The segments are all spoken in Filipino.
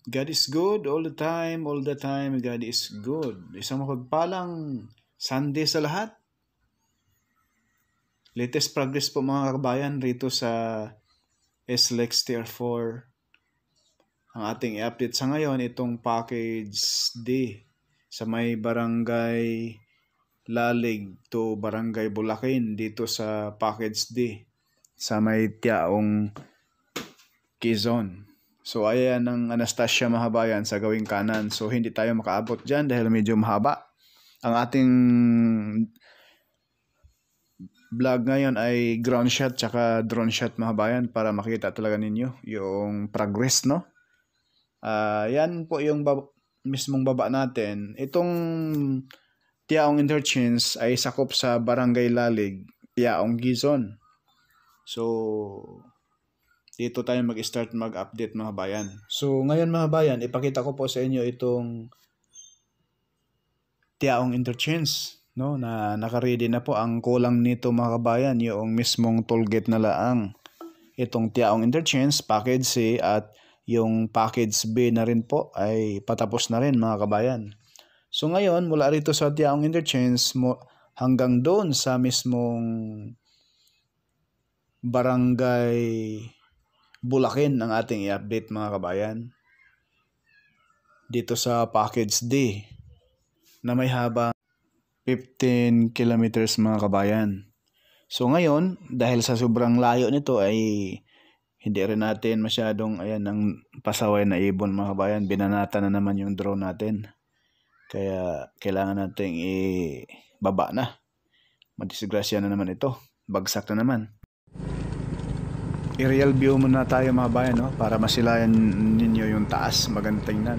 God is good all the time, all the time. God is good. Isang mapagpalang Sunday sa lahat. Latest progress po mga kabayan rito sa SLEX Tier 4. Ang ating i-update sa ngayon, itong package D sa may Barangay Lalig to Barangay Bulakin dito sa package D sa may Tiaong Quezon. So ayan ang Anastasia Mahabayan sa gawing kanan. So hindi tayo makaabot dyan dahil medyo mahaba. Ang ating vlog ngayon ay ground shot tsaka drone shot Mahabayan para makita talaga ninyo yung progress, no? Yan po yung mismong baba natin. Itong Tiaong Interchange ay sakop sa Barangay Lalig, Tiaong Quezon. So dito tayo mag-start mag-update mga bayan. So ngayon mga bayan, ipakita ko po sa inyo itong Tiaong Interchange, no, na naka-ready na po. Ang kulang nito mga kabayan, yung mismong toll gate na laang. Itong Tiaong Interchange, package C at yung package B na rin po ay patapos na rin mga kabayan. So ngayon, mula rito sa Tiaong Interchange hanggang doon sa mismong Barangay Bulakin ang ating i-update mga kabayan. Dito sa package D na may haba 15 kilometers mga kabayan. So ngayon, dahil sa sobrang layo nito ay hindi rin natin masyadong ang pasaway na ibon mga kabayan. Binanata na naman yung drone natin. Kaya kailangan nating ibaba na. Madisgrasya na naman ito. Bagsak na naman. Aerial view muna tayo mga bayan, no? Para masilayan ninyo yung taas, magandang tingnan.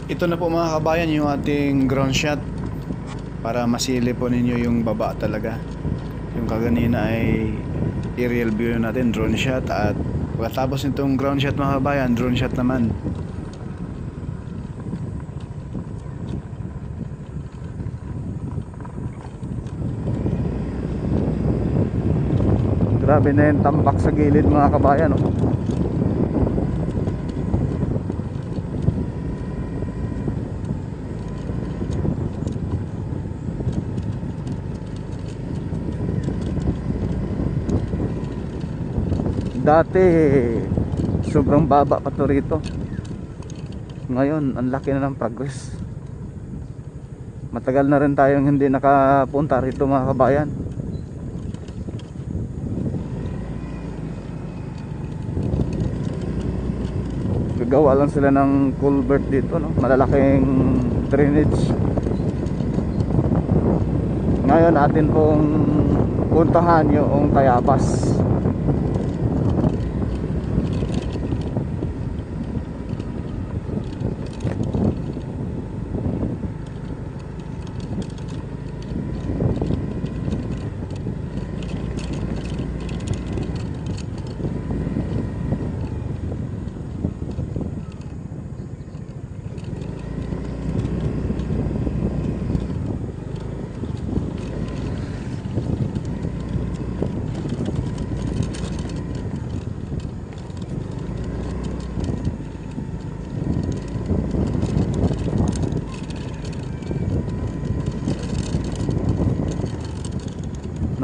Ito na po mga kabayan yung ating ground shot para masili po ninyo yung baba talaga. Yung kaganina ay aerial view natin, drone shot, at pagkatapos nitong ground shot mga kabayan, drone shot naman. Grabe na yung tambak sa gilid mga kabayan, oh. Dati sobrang baba pa to rito. Ngayon ang laki na ng progress. Matagal na rin tayong hindi nakapunta rito mga kabayan. Gagawa lang sila ng culvert dito, no? Malalaking drainage. Ngayon atin pong puntahan yung Tayabas.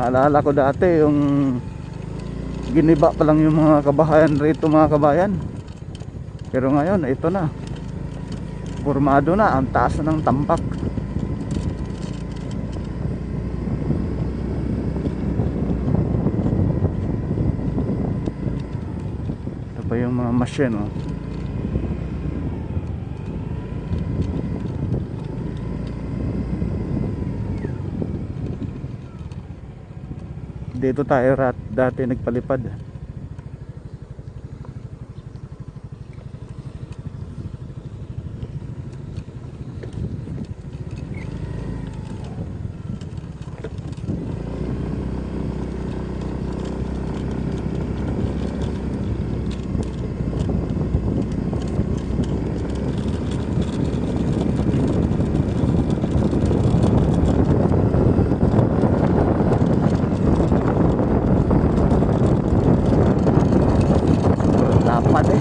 Naalala ko dati yung giniba pa lang yung mga kabahayan rito mga kabayan. Pero ngayon ito na. Formado na, ang taas na ng tambak. Ito pa yung mga machine oh. Dito tayo dati nagpalipad. Dapat eh.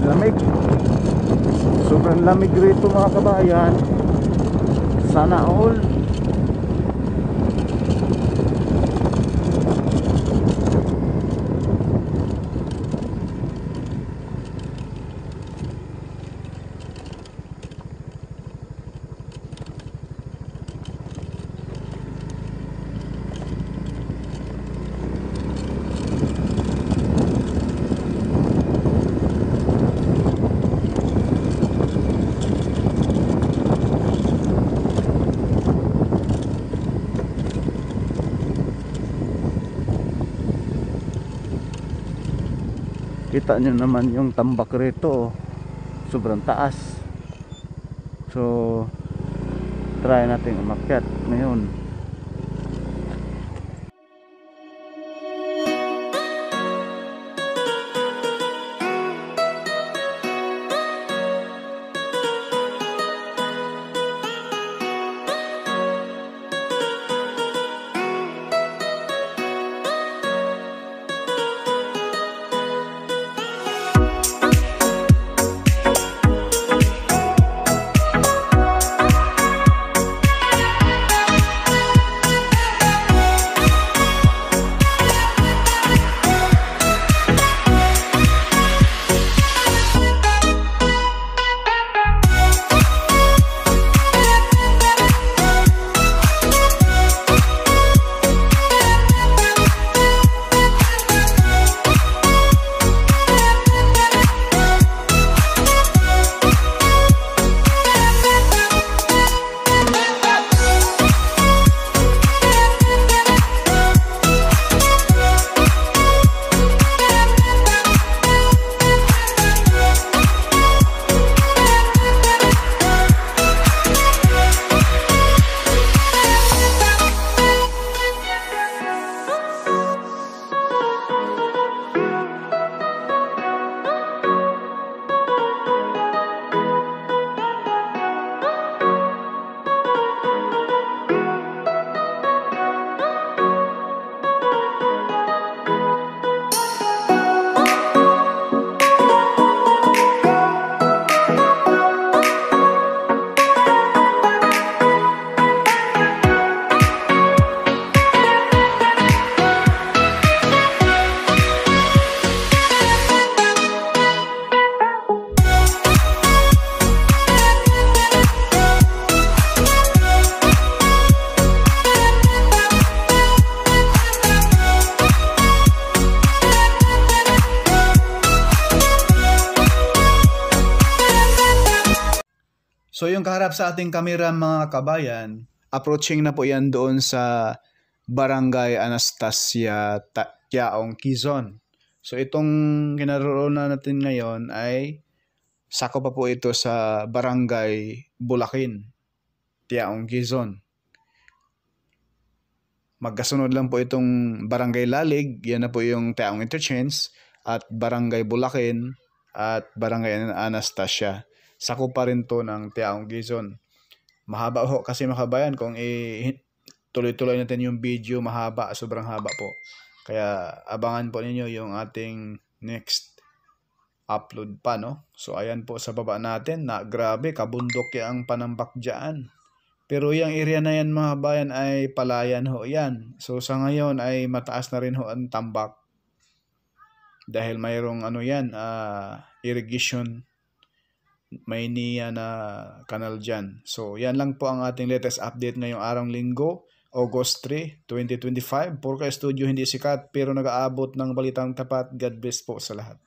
Lamig. Sobrang lamig rito mga kabayan. Sana all. Kita nyo naman yung tambak rito oh. Sobrang taas. So try natin umakyat ngayon. So yung kaharap sa ating kamera mga kabayan, approaching na po yan doon sa Barangay Anastasia, Tiaong, Quezon. So itong kinaroroonan natin ngayon ay sako pa po ito sa Barangay Bulakin, Tiaong, Quezon. Magkasunod lang po itong Barangay Lalig, yan na po yung Teaong Interchange, at Barangay Bulakin at Barangay Anastasia. Sakop pa rin to ng Teaong Quezon. Mahaba ho kasi mga kabayan, kung tuloy-tuloy natin yung video, mahaba, sobrang haba po. Kaya abangan po ninyo yung ating next upload pa, no? So ayan po sa baba natin, na grabe, kabundok ang panambak dyan. Pero yung area na yan mga bayan ay palayan ho yan. So sa ngayon ay mataas na rin ho ang tambak. Dahil mayroong irrigation, may niya na kanal dyan. So yan lang po ang ating latest update ngayong araw Linggo, August 3, 2025. Purka Studio hindi sikat pero nag-aabot ng balitang tapat. God bless po sa lahat.